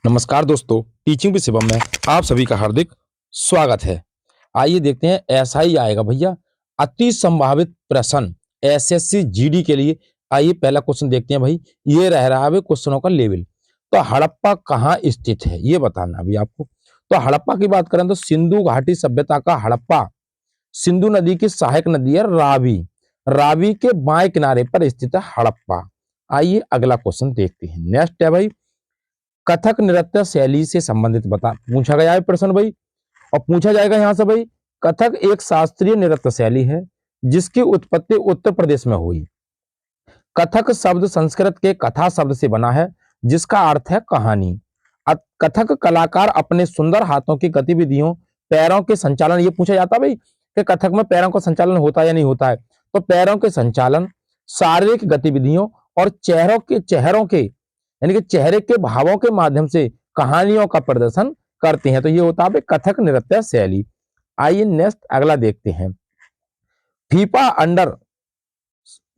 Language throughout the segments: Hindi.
नमस्कार दोस्तों, टीचिंग विद शिवम में आप सभी का हार्दिक स्वागत है। आइए देखते हैं, ऐसा ही आएगा भैया अति संभावित प्रश्न एसएससी जीडी के लिए। आइए पहला क्वेश्चन देखते हैं भाई। ये रह रहा है क्वेश्चनों का लेवल। तो हड़प्पा कहाँ स्थित है ये बताना अभी आपको। तो हड़प्पा की बात करें तो सिंधु घाटी सभ्यता का हड़प्पा सिंधु नदी की सहायक नदी है रावी। रावी के बाएं किनारे पर स्थित है हड़प्पा। आइए अगला क्वेश्चन देखते हैं। नेक्स्ट है भाई, कथक नृत्य शैली से संबंधित बता पूछा गया है प्रश्न भाई। और पूछा जाएगा यहां से भाई, कथक एक शास्त्रीय नृत्य शैली है जिसकी उत्पत्ति उत्तर प्रदेश में हुई। कथक शब्द संस्कृत के कथा शब्द से बना है जिसका अर्थ है कहानी। कथक कलाकार अपने सुंदर हाथों की गतिविधियों, पैरों के संचालन, ये पूछा जाता है भाई कि कथक में पैरों का संचालन होता है या नहीं होता है। तो पैरों के संचालन, शारीरिक गतिविधियों और चेहरों के यानी कि चेहरे के भावों के माध्यम से कहानियों का प्रदर्शन करते हैं। तो ये होता है कथक नृत्य शैली। आइए नेक्स्ट अगला देखते हैं। फीफा अंडर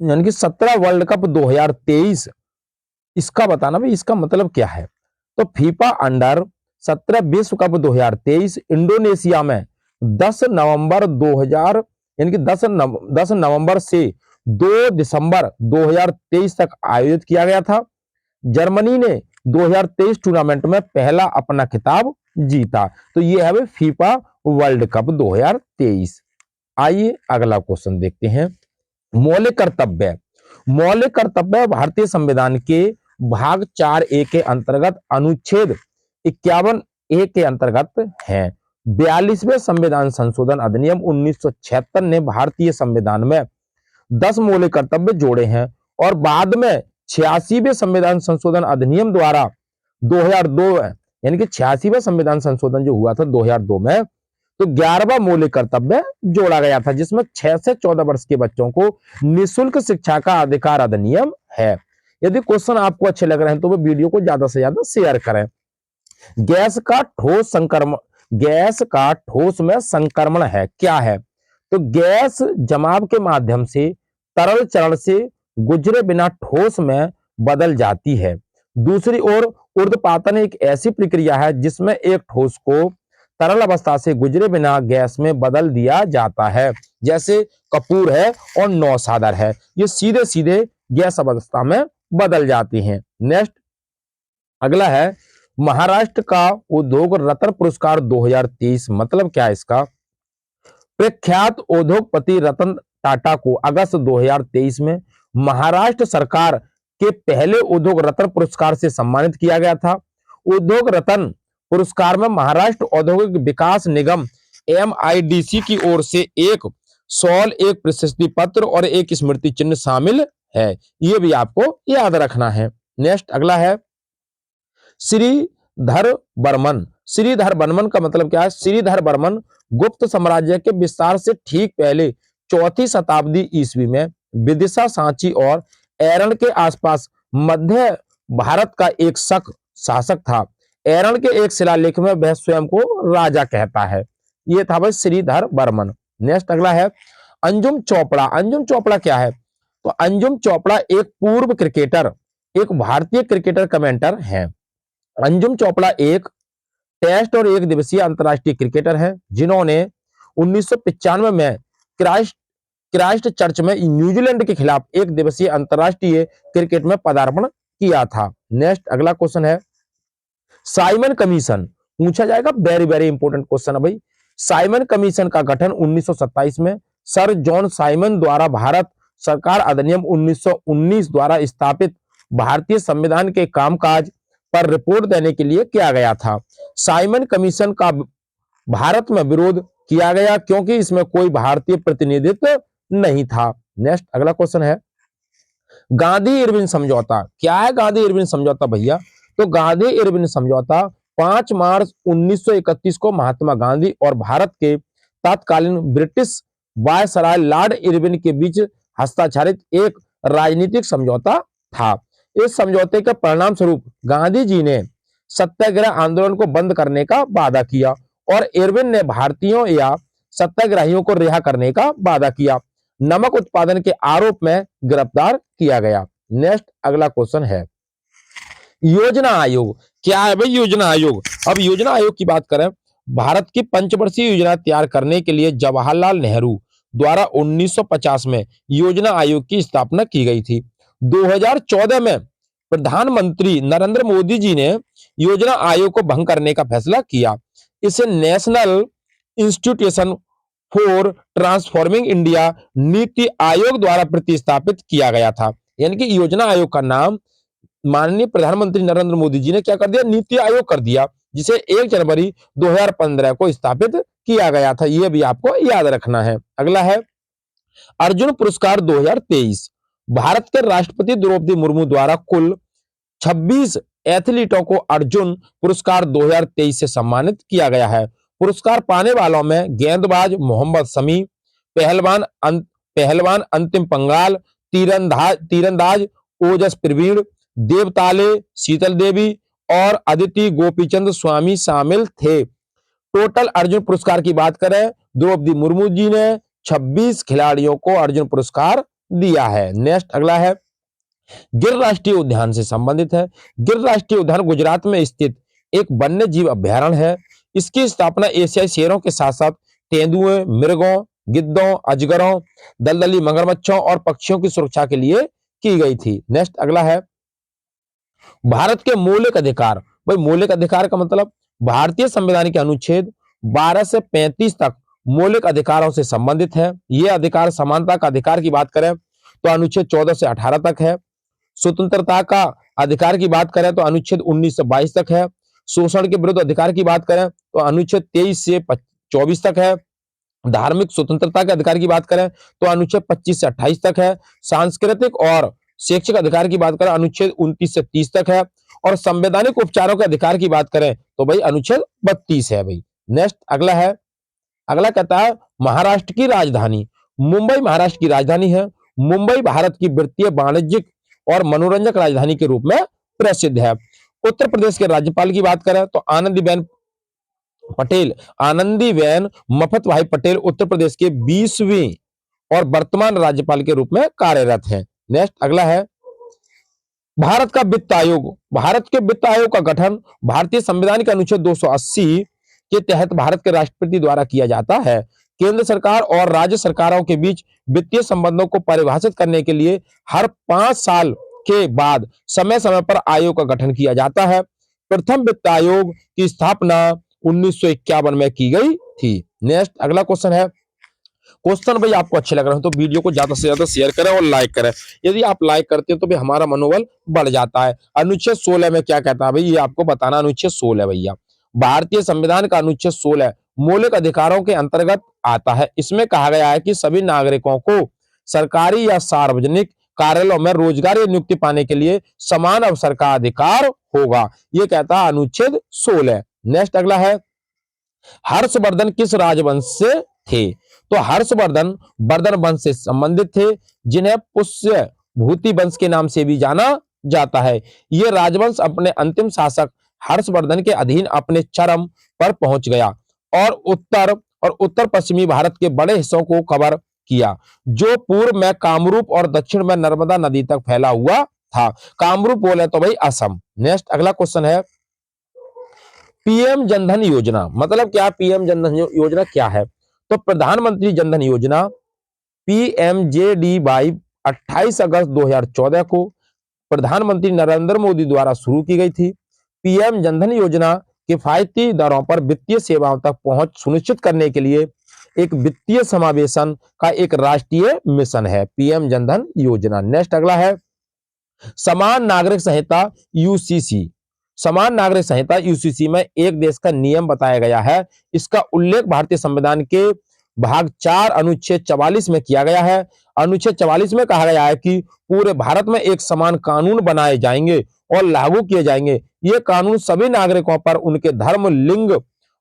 यानी कि 17 वर्ल्ड कप 2023, इसका बताना भाई, इसका मतलब क्या है। तो फीफा अंडर 17 विश्व कप 2023 इंडोनेशिया में 10 नवंबर 2000 यानी कि 10 नवंबर से 2 दिसंबर 2023 तक आयोजित किया गया था। जर्मनी ने 2023 टूर्नामेंट में पहला अपना खिताब जीता। तो ये है भाई फीफा वर्ल्ड कप 2023। आइए अगला क्वेश्चन देखते हैं। मौलिक कर्तव्य। मौलिक कर्तव्य भारतीय संविधान के भाग 4A के अंतर्गत अनुच्छेद 51A के अंतर्गत है। 42वें संविधान संशोधन अधिनियम 1976 ने भारतीय संविधान में 10 मौलिक कर्तव्य जोड़े हैं और बाद में 86वें संविधान संशोधन अधिनियम द्वारा 2002 यानी कि 86वां संविधान संशोधन जो हुआ था 2002 में, तो 11वां मौलिक कर्तव्य जोड़ा गया था जिसमें 6 से 14 वर्ष के बच्चों को निःशुल्क शिक्षा का अधिकार अधिनियम है। यदि क्वेश्चन आपको अच्छे लग रहे हैं तो वो वीडियो को ज्यादा से ज्यादा शेयर करें। गैस का ठोस में संक्रमण है क्या है। तो गैस जमाव के माध्यम से तरल चरण से गुजरे बिना ठोस में बदल जाती है। दूसरी ओर ऊर्ध्वपातन एक ऐसी प्रक्रिया है जिसमें एक ठोस को तरल अवस्था से गुजरे बिना गैस में बदल दिया जाता है, जैसे कपूर है और नौसादर है, ये सीधे सीधे गैस अवस्था में बदल जाती हैं। नेक्स्ट अगला है, महाराष्ट्र का उद्योग रत्न पुरस्कार 2023 मतलब क्या है इसका। प्रख्यात उद्योगपति रतन टाटा को अगस्त 2023 में महाराष्ट्र सरकार के पहले उद्योग रत्न पुरस्कार से सम्मानित किया गया था। उद्योग रत्न पुरस्कार में महाराष्ट्र औद्योगिक विकास निगम MIDC की ओर से एक शॉल, एक प्रशस्ति पत्र और एक स्मृति चिन्ह शामिल है। यह भी आपको याद रखना है। नेक्स्ट अगला है, श्रीधर बर्मन। श्रीधर बर्मन का मतलब क्या है। श्रीधर बर्मन गुप्त साम्राज्य के विस्तार से ठीक पहले 4वीं शताब्दी ईस्वी में विदिशा, सांची और एरण के आसपास मध्य भारत का एक शासक था। एरण के एक शिलालेख में वह स्वयं को राजा कहता है। यह था भाई श्रीधर बर्मन। नेक्स्ट अगला है, अंजुम चोपड़ा। अंजुम चोपड़ा क्या है। तो अंजुम चोपड़ा एक पूर्व क्रिकेटर, एक भारतीय क्रिकेटर कमेंटर है। अंजुम चोपड़ा एक टेस्ट और एक दिवसीय अंतरराष्ट्रीय क्रिकेटर है जिन्होंने 1995 में क्राइस्ट चर्च में न्यूजीलैंड के खिलाफ एक दिवसीय अंतरराष्ट्रीय क्रिकेट में पदार्पण किया था। नेक्स्ट अगला क्वेश्चन है, साइमन कमीशन पूछा जाएगा। वेरी वेरी इंपॉर्टेंट क्वेश्चन है भाई। साइमन कमीशन का गठन 1927 में सर जॉन साइमन द्वारा भारत सरकार अधिनियम 1919 द्वारा स्थापित भारतीय संविधान के कामकाज पर रिपोर्ट देने के लिए किया गया था। साइमन कमीशन का भारत में विरोध किया गया क्योंकि इसमें कोई भारतीय प्रतिनिधित्व नहीं था। नेक्स्ट अगला क्वेश्चन है, गांधी इरविन समझौता क्या है। गांधी इरविन समझौता भैया, तो गांधी इरविन समझौता 5 मार्च 1931 को महात्मा गांधी और भारत के तत्कालीन ब्रिटिश वायसराय लॉर्ड इरविन के बीच हस्ताक्षरित एक राजनीतिक समझौता था। इस समझौते के परिणाम स्वरूप गांधी जी ने सत्याग्रह आंदोलन को बंद करने का वादा किया और इरविन ने भारतीयों या सत्याग्रहियों को रिहा करने का वादा किया। नमक उत्पादन के आरोप में गिरफ्तार किया गया। नेक्स्ट अगला क्वेश्चन है, योजना आयोग क्या है भाई योजना आयोग? अब योजना आयोग की बात करें, भारत की पंचवर्षीय योजना तैयार करने के लिए जवाहरलाल नेहरू द्वारा 1950 में योजना आयोग की स्थापना की गई थी। 2014 में प्रधानमंत्री नरेंद्र मोदी जी ने योजना आयोग को भंग करने का फैसला किया। इसे national institution for transforming India NITI Aayog द्वारा प्रतिस्थापित किया गया था। यानी कि योजना आयोग का नाम माननीय प्रधानमंत्री नरेंद्र मोदी जी ने क्या कर दिया, नीति आयोग कर दिया, जिसे 1 जनवरी 2015 को स्थापित किया गया था। यह भी आपको याद रखना है। अगला है अर्जुन पुरस्कार 2023। भारत के राष्ट्रपति द्रौपदी मुर्मू द्वारा कुल 26 एथलीटों को अर्जुन पुरस्कार 2023 से सम्मानित किया गया है। पुरस्कार पाने वालों में गेंदबाज मोहम्मद शमी, पहलवान अंतिम पंगाल, तीरंदाज ओजस प्रवीण, देवताले शीतल देवी और अदिति गोपीचंद स्वामी शामिल थे। टोटल अर्जुन पुरस्कार की बात करें, द्रौपदी मुर्मू जी ने 26 खिलाड़ियों को अर्जुन पुरस्कार दिया है। नेक्स्ट अगला है गिर राष्ट्रीय उद्यान से संबंधित है। गिर राष्ट्रीय उद्यान गुजरात में स्थित एक वन्य जीव अभ्यारण्य है। इसकी स्थापना एशियाई शेरों के साथ साथ तेंदुए, मृगों, गिद्धों, अजगरों, दलदली मगरमच्छों और पक्षियों की सुरक्षा के लिए की गई थी। नेक्स्ट अगला है भारत के मौलिक अधिकार। भाई मौलिक अधिकार का मतलब भारतीय संविधान के अनुच्छेद 12 से 35 तक मौलिक अधिकारों से संबंधित है। यह अधिकार समानता का अधिकार की बात करें तो अनुच्छेद 14 से 18 तक है। स्वतंत्रता का अधिकार की बात करें तो अनुच्छेद 19 से 22 तक है। शोषण के विरुद्ध अधिकार की बात करें तो अनुच्छेद 23 से 24 तक है। धार्मिक स्वतंत्रता के अधिकार की बात करें तो अनुच्छेद 25 से 28 तक है। सांस्कृतिक और शैक्षिक अधिकार की बात करें अनुच्छेद 29 से 30 तक है। और संवैधानिक उपचारों के अधिकार की बात करें तो भाई अनुच्छेद 32 है भाई। नेक्स्ट अगला है, अगला कहता है महाराष्ट्र की राजधानी। मुंबई महाराष्ट्र की राजधानी है। मुंबई भारत की वित्तीय, वाणिज्यिक और मनोरंजक राजधानी के रूप में प्रसिद्ध है। उत्तर प्रदेश के राज्यपाल की बात करें तो आनंदीबेन मफत भाई पटेल उत्तर प्रदेश के 20वीं और वर्तमान राज्यपाल के रूप में कार्यरत हैं। नेक्स्ट अगला है भारत का वित्त आयोग। भारत के वित्त आयोग का गठन भारतीय संविधान के अनुच्छेद 280 के तहत भारत के राष्ट्रपति द्वारा किया जाता है। केंद्र सरकार और राज्य सरकारों के बीच वित्तीय संबंधों को परिभाषित करने के लिए हर 5 साल के बाद समय समय पर आयोग का गठन किया जाता है। प्रथम वित्त आयोग की स्थापना 1951 में की गई थी। नेक्स्ट अगला क्वेश्चन है, क्वेश्चन भाई आपको अच्छे लग रहे हो तो वीडियो को ज्यादा से ज्यादा शेयर करें और लाइक करें। यदि आप लाइक करते हैं तो भाई हमारा मनोबल बढ़ जाता है। अनुच्छेद 16 में क्या कहता है भाई, ये आपको बताना। अनुच्छेद 16 भैया भारतीय संविधान का अनुच्छेद 16 मौलिक अधिकारों के अंतर्गत आता है। इसमें कहा गया है कि सभी नागरिकों को सरकारी या सार्वजनिक कार्यालयों में रोजगार या नियुक्ति पाने के लिए समान अवसर का अधिकार होगा। ये कहता है अनुच्छेद 16। नेक्स्ट अगला है हर्षवर्धन किस राजवंश से थे? तो हर्षवर्धन वर्धन वंश से संबंधित थे, जिन्हें पुष्य भूति वंश के नाम से भी जाना जाता है। यह राजवंश अपने अंतिम शासक हर्षवर्धन के अधीन अपने चरम पर पहुंच गया और उत्तर पश्चिमी भारत के बड़े हिस्सों को कवर किया, जो पूर्व में कामरूप और दक्षिण में नर्मदा नदी तक फैला हुआ था। कामरूप बोले तो भाई असम। नेक्स्ट अगला क्वेश्चन है पीएम जनधन योजना मतलब क्या? पीएम जनधन योजना क्या है? तो प्रधानमंत्री जनधन योजना पीएमजेडीवाई 28 अगस्त 2014 को प्रधानमंत्री नरेंद्र मोदी द्वारा शुरू की गई थी। पीएम जनधन योजना किफायती दरों पर वित्तीय सेवाओं तक पहुंच सुनिश्चित करने के लिए एक वित्तीय समावेशन का एक राष्ट्रीय मिशन है, पीएम जनधन योजना। नेक्स्ट अगला है समान नागरिक संहिता यूसीसी। समान नागरिक संहिता यूसीसी में एक देश का नियम बताया गया है। इसका उल्लेख भारतीय संविधान के भाग 4 अनुच्छेद 44 में किया गया है। अनुच्छेद 44 में कहा गया है कि पूरे भारत में एक समान कानून बनाए जाएंगे और लागू किए जाएंगे। ये कानून सभी नागरिकों पर उनके धर्म, लिंग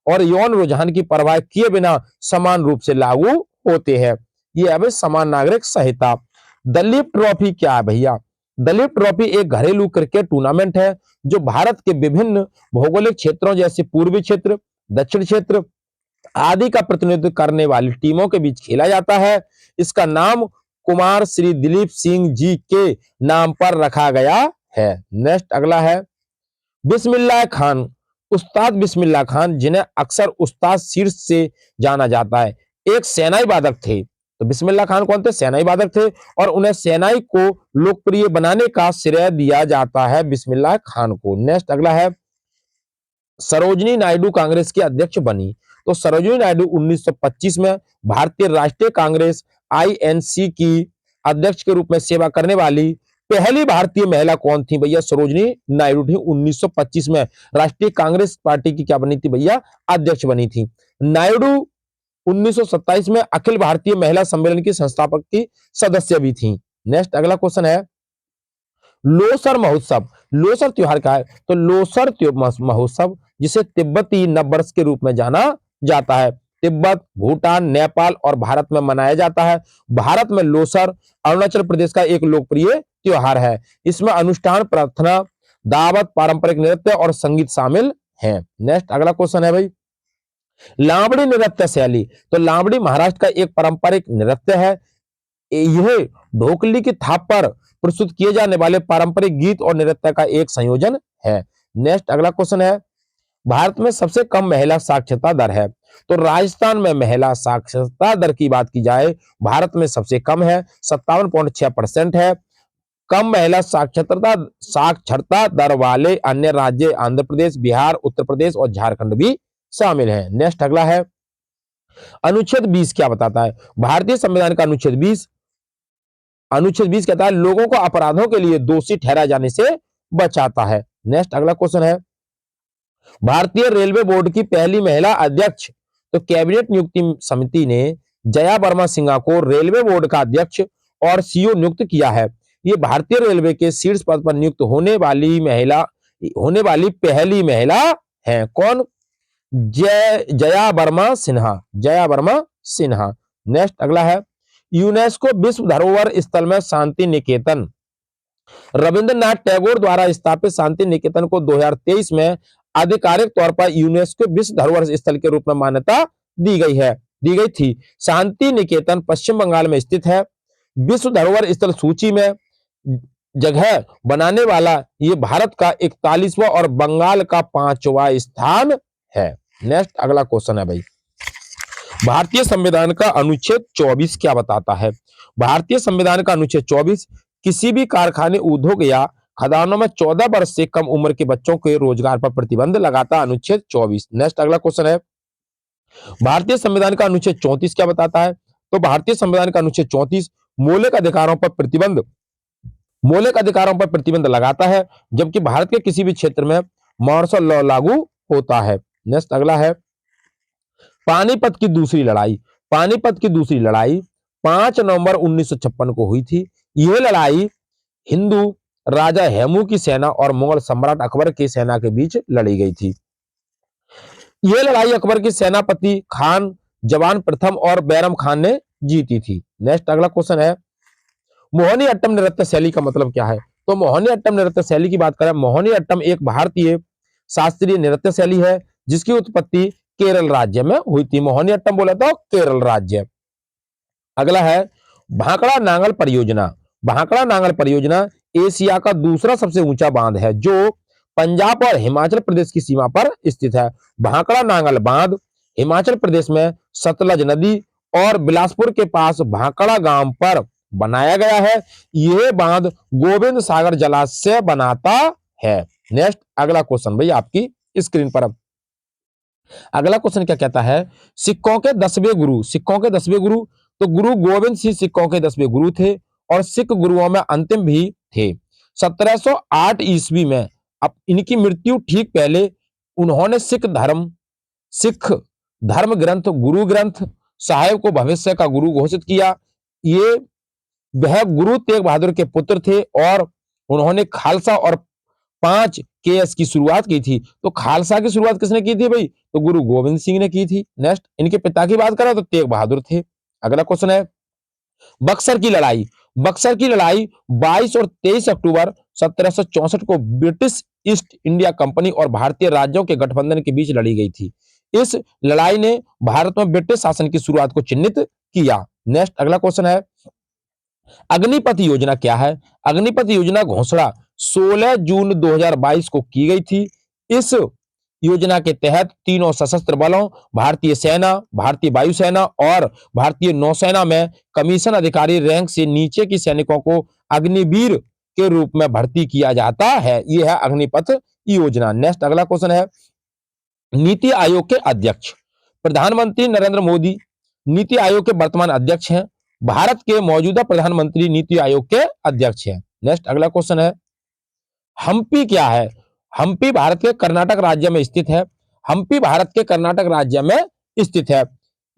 और यौन रुझान की परवाह किए बिना समान रूप से लागू होते हैं। ये है समान नागरिक संहिता। दलीप ट्रॉफी क्या है भैया? दलीप ट्रॉफी एक घरेलू क्रिकेट टूर्नामेंट है जो भारत के विभिन्न भौगोलिक क्षेत्रों जैसे पूर्वी क्षेत्र, दक्षिण क्षेत्र आदि का प्रतिनिधित्व करने वाली टीमों के बीच खेला जाता है। इसका नाम कुमार श्री दिलीप सिंह जी के नाम पर रखा गया है। नेक्स्ट अगला है बिस्मिल्लाह खान, उस्ताद बिस्मिल्लाह खान, जिन्हें अक्सर उस्ताद शीर्ष से जाना जाता है, एक सेनाई वादक थे। तो बिस्मिल्लाह खान कौन थे? सेनाई वादक थे, और उन्हें सेनाई को लोकप्रिय बनाने का श्रेय दिया जाता है बिस्मिल्लाह खान को। नेक्स्ट अगला है, सरोजिनी नायडू कांग्रेस की अध्यक्ष बनी। तो सरोजिनी नायडू 1925 में भारतीय राष्ट्रीय कांग्रेस आईएनसी की अध्यक्ष के रूप में सेवा करने वाली पहली भारतीय महिला कौन थी भैया? सरोजिनी नायडू थी। 1925 में राष्ट्रीय कांग्रेस पार्टी की क्या बनी थी भैया? अध्यक्ष बनी थी। नायडू 1927 में अखिल भारतीय महिला सम्मेलन की संस्थापक की सदस्य भी थी। नेक्स्ट अगला क्वेश्चन है, लोसर महोत्सव, लोसर त्योहार क्या है? तो लोसर महोत्सव, जिसे तिब्बती नववर्ष के रूप में जाना जाता है, तिब्बत, भूटान, नेपाल और भारत में मनाया जाता है। भारत में लोसर अरुणाचल प्रदेश का एक लोकप्रिय त्योहार है। इसमें अनुष्ठान, प्रार्थना, दावत, पारंपरिक नृत्य और संगीत शामिल हैं। नेक्स्ट अगला क्वेश्चन है भाई, लावड़ी नृत्य शैली। तो लावड़ी महाराष्ट्र का एक पारंपरिक नृत्य है। यह ढोकली की थाप पर प्रस्तुत किए जाने वाले पारंपरिक गीत और नृत्य का एक संयोजन है। नेक्स्ट अगला क्वेश्चन है, भारत में सबसे कम महिला साक्षरता दर है। तो राजस्थान में महिला साक्षरता दर की बात की जाए, भारत में सबसे कम है, 57.6% है। कम महिला साक्षरता दर वाले अन्य राज्य आंध्र प्रदेश, बिहार, उत्तर प्रदेश और झारखंड भी शामिल हैं। नेक्स्ट अगला है, अनुच्छेद 20 क्या बताता है? भारतीय संविधान का अनुच्छेद 20 कहता है लोगों को अपराधों के लिए दोषी ठहराए जाने से बचाता है। नेक्स्ट अगला क्वेश्चन है, भारतीय रेलवे बोर्ड की पहली महिला अध्यक्ष। तो कैबिनेट नियुक्ति समिति ने जया वर्मा सिन्हा को रेलवे बोर्ड का अध्यक्ष और सीईओ नियुक्त किया है। ये भारतीय रेलवे के शीर्ष पद पर नियुक्त होने वाली पहली महिला है। कौन? जया वर्मा सिन्हा, जया वर्मा सिन्हा। नेक्स्ट अगला है, यूनेस्को विश्व धरोहर स्थल में शांति निकेतन, रविंद्रनाथ टैगोर द्वारा स्थापित शांति निकेतन को 2023 में आधिकारिक तौर पर यूनेस्को विश्व धरोहर स्थल के रूप में मान्यता दी गई थी। शांति निकेतन पश्चिम बंगाल में स्थित है। विश्व धरोहर स्थल सूची में जगह बनाने वाला ये भारत का 41वां और बंगाल का 5वां स्थान है। नेक्स्ट अगला क्वेश्चन है भाई, भारतीय संविधान का अनुच्छेद 24 क्या बताता है? भारतीय संविधान का अनुच्छेद 24 किसी भी कारखाने, उद्योग या खदानों में 14 वर्ष से कम उम्र के बच्चों के रोजगार पर प्रतिबंध लगाता है। अनुच्छेद 24। नेक्स्ट अगला क्वेश्चन है, भारतीय संविधान का अनुच्छेद 34 क्या बताता है? तो भारतीय संविधान का अनुच्छेद 34 मौलिक अधिकारों पर प्रतिबंध लगाता है, जबकि भारत के किसी भी क्षेत्र में मार्शल लॉ लागू होता है। नेक्स्ट अगला है, पानीपत की दूसरी लड़ाई। पानीपत की दूसरी लड़ाई 5 नवंबर 1956 को हुई थी। यह लड़ाई हिंदू राजा हेमू की सेना और मुगल सम्राट अकबर की सेना के बीच लड़ी गई थी। यह लड़ाई अकबर की सेनापति खान जवान प्रथम और बैरम खान ने जीती थी। नेक्स्ट अगला क्वेश्चन है, मोहिनी अट्टम नृत्य शैली का मतलब क्या है? तो मोहिनी अट्टम नृत्य शैली की बात करें, मोहिनी अट्टम एक भारतीय शास्त्रीय नृत्य शैली है जिसकी उत्पत्ति केरल राज्य में हुई थी। मोहिनी अट्टम बोला तो केरल राज्य। अगला है, भाखड़ा नांगल परियोजना। भाखड़ा नांगल परियोजना एशिया का दूसरा सबसे ऊंचा बांध है जो पंजाब और हिमाचल प्रदेश की सीमा पर स्थित है। भाखड़ा नांगल बांध हिमाचल प्रदेश में सतलज नदी और बिलासपुर के पास भाखड़ा गांव पर बनाया गया है। यह बांध गोविंद सागर जलाशय बनाता है। नेक्स्ट अगला क्वेश्चन भाई आपकी स्क्रीन पर। अगला क्वेश्चन क्या कहता है, सिखों के 10वें गुरु। सिखों के 10वें गुरु, तो गुरु गोविंद सिंह सिखों के 10वें गुरु थे और सिख गुरुओं में अंतिम भी थे। 1708 ईस्वी में अब इनकी मृत्यु ठीक पहले उन्होंने सिख धर्म ग्रंथ गुरु ग्रंथ साहिब को भविष्य का गुरु घोषित किया। ये वह गुरु तेग बहादुर के पुत्र थे और उन्होंने खालसा और 5 केएस की शुरुआत की थी। तो खालसा की शुरुआत किसने की थी भाई? तो गुरु गोविंद सिंह ने की थी। नेक्स्ट, इनके पिता की बात करें तो तेग बहादुर थे। अगला क्वेश्चन है, बक्सर की लड़ाई। बक्सर की लड़ाई 22 और 23 अक्टूबर 1764 को ब्रिटिश ईस्ट इंडिया कंपनी और भारतीय राज्यों के गठबंधन के बीच लड़ी गई थी। इस लड़ाई ने भारत में ब्रिटिश शासन की शुरुआत को चिन्हित किया। नेक्स्ट अगला क्वेश्चन है, अग्निपथ योजना क्या है? अग्निपथ योजना घोषणा 16 जून 2022 को की गई थी। इस योजना के तहत तीनों सशस्त्र बलों, भारतीय सेना, भारतीय वायुसेना और भारतीय नौसेना में कमीशन अधिकारी रैंक से नीचे की सैनिकों को अग्निवीर के रूप में भर्ती किया जाता है। यह है अग्निपथ योजना। नेक्स्ट अगला क्वेश्चन है, नीति आयोग के अध्यक्ष। प्रधानमंत्री नरेंद्र मोदी नीति आयोग के वर्तमान अध्यक्ष हैं। भारत के मौजूदा प्रधानमंत्री नीति आयोग के अध्यक्ष हैं। नेक्स्ट अगला क्वेश्चन है, हम्पी क्या है? हम्पी भारत के कर्नाटक राज्य में स्थित है। हम्पी भारत के कर्नाटक राज्य में स्थित है।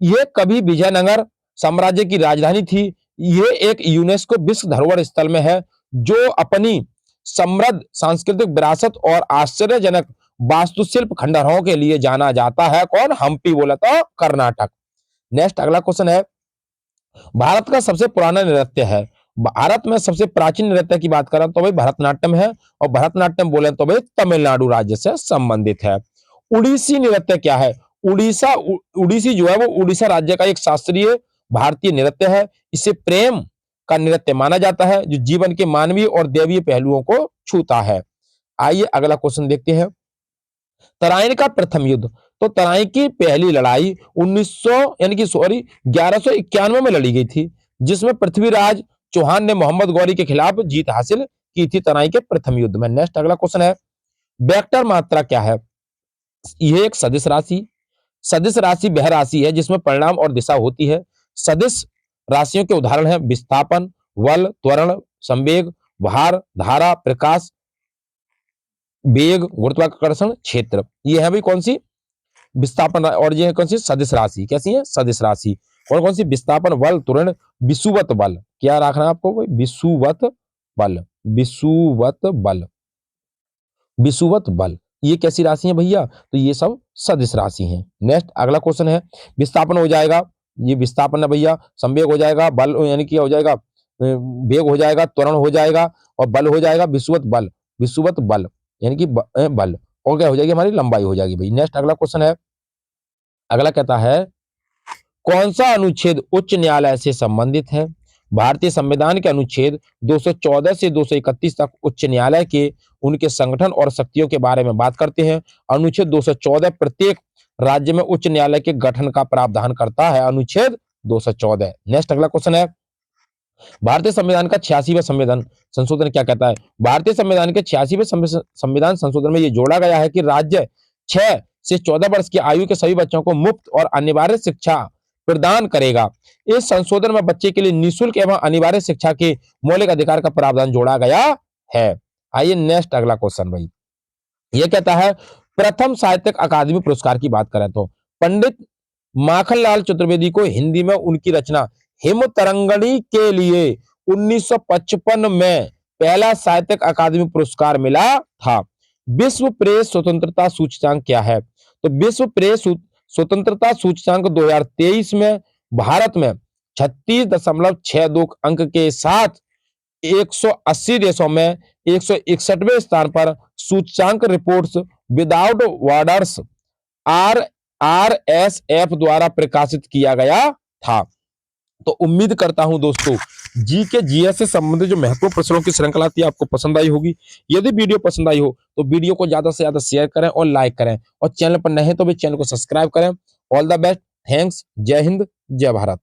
यह कभी विजयनगर साम्राज्य की राजधानी थी। यह एक यूनेस्को विश्व धरोहर स्थल में है जो अपनी समृद्ध सांस्कृतिक विरासत और आश्चर्यजनक वास्तुशिल्प खंडहरों के लिए जाना जाता है। कौन? हम्पी बोला तो कर्नाटक। नेक्स्ट अगला क्वेश्चन है, भारत का सबसे पुराना नृत्य है। भारत में सबसे प्राचीन नृत्य की बात करें तो भाई भरतनाट्यम है, और भरतनाट्यम बोले तो भाई तमिलनाडु राज्य से संबंधित है। उड़ीसी नृत्य क्या है? उड़ीसी जो है वो उड़ीसा राज्य का एक शास्त्रीय भारतीय नृत्य है। इसे प्रेम का नृत्य माना जाता है जो जीवन के मानवीय और दैवीय पहलुओं को छूता है। आइए अगला क्वेश्चन देखते हैं, तराइन का प्रथम युद्ध। तो तराइन की पहली लड़ाई 1191 में लड़ी गई थी, जिसमें पृथ्वीराज चौहान ने मोहम्मद गौरी के खिलाफ जीत हासिल की थी तराइन के प्रथम युद्ध में। नेक्स्ट अगला क्वेश्चन है, वेक्टर मात्रा क्या है? यह एक सदिश राशि वह राशि है जिसमें परिणाम और दिशा होती है। सदिश राशियों के उदाहरण है विस्थापन, बल, त्वरण, संवेग, भार, धारा, प्रकाश, वेग, गुरुत्वाकर्षण, क्षेत्र। ये है भी कौन सी? विस्थापन। और ये है कौन सी? सदिश राशि। कैसी है? सदिश राशि। और कौन सी? विस्थापन, बल, त्वरण, विषुवत बल। क्या रखना है आपको? विषुवत बल। विषुवत बल, विषुवत बल, ये कैसी राशि है भैया? तो ये सब सदिश राशि हैं। नेक्स्ट अगला क्वेश्चन है, विस्थापन हो जाएगा, ये विस्थापन है भैया, संवेग हो जाएगा, बल यानी कि हो जाएगा वेग हो जाएगा, त्वरण हो जाएगा, और बल हो जाएगा विषुवत बल। विषुवत बल यानी कि बल, और क्या हो जाएगी? हमारी लंबाई हो जाएगी भाई। नेक्स्ट अगला क्वेश्चन है, अगला कहता है, कौन सा अनुच्छेद उच्च न्यायालय से संबंधित है? भारतीय संविधान के अनुच्छेद 214 से 231 तक उच्च न्यायालय के उनके संगठन और शक्तियों के बारे में बात करते हैं। अनुच्छेद 214 प्रत्येक राज्य में उच्च न्यायालय के गठन का प्रावधान करता है। अनुच्छेद 214। नेक्स्ट अगला क्वेश्चन है, भारतीय संविधान का 86वां संविधान संशोधन क्या कहता है? भारतीय संविधान के 86वें संविधान संशोधन में यह जोड़ा गया है कि राज्य 6 से 14 वर्ष की आयु के सभी बच्चों को मुफ्त और अनिवार्य शिक्षा प्रदान करेगा। इस संशोधन में बच्चे के लिए निःशुल्क एवं अनिवार्य शिक्षा के मौलिक अधिकार का प्रावधान जोड़ा गया है। आइए नेक्स्ट अगला क्वेश्चन भाई, यह कहता है, प्रथम साहित्यिक अकादमी पुरस्कार की बात करें तो पंडित माखनलाल चतुर्वेदी को हिंदी में उनकी रचना हिमतरंगिणी के लिए 1955 में पहला साहित्यिक अकादमी पुरस्कार मिला था। विश्व प्रेस स्वतंत्रता सूचकांक क्या है? तो विश्व प्रेस स्वतंत्रता सूचकांक 2023 में भारत में 36.62 अंक के साथ 180 देशों में 161वें स्थान पर सूचकांक रिपोर्ट्स विदाउट बॉर्डर्स RSF द्वारा प्रकाशित किया गया था। तो उम्मीद करता हूं दोस्तों जी के जीएस से संबंधित जो महत्वपूर्ण प्रश्नों की श्रृंखला थी आपको पसंद आई होगी। यदि वीडियो पसंद आई हो तो वीडियो को ज्यादा से ज्यादा शेयर करें और लाइक करें, और चैनल पर नए हैं तो भी चैनल को सब्सक्राइब करें। ऑल द बेस्ट, थैंक्स, जय हिंद, जय भारत।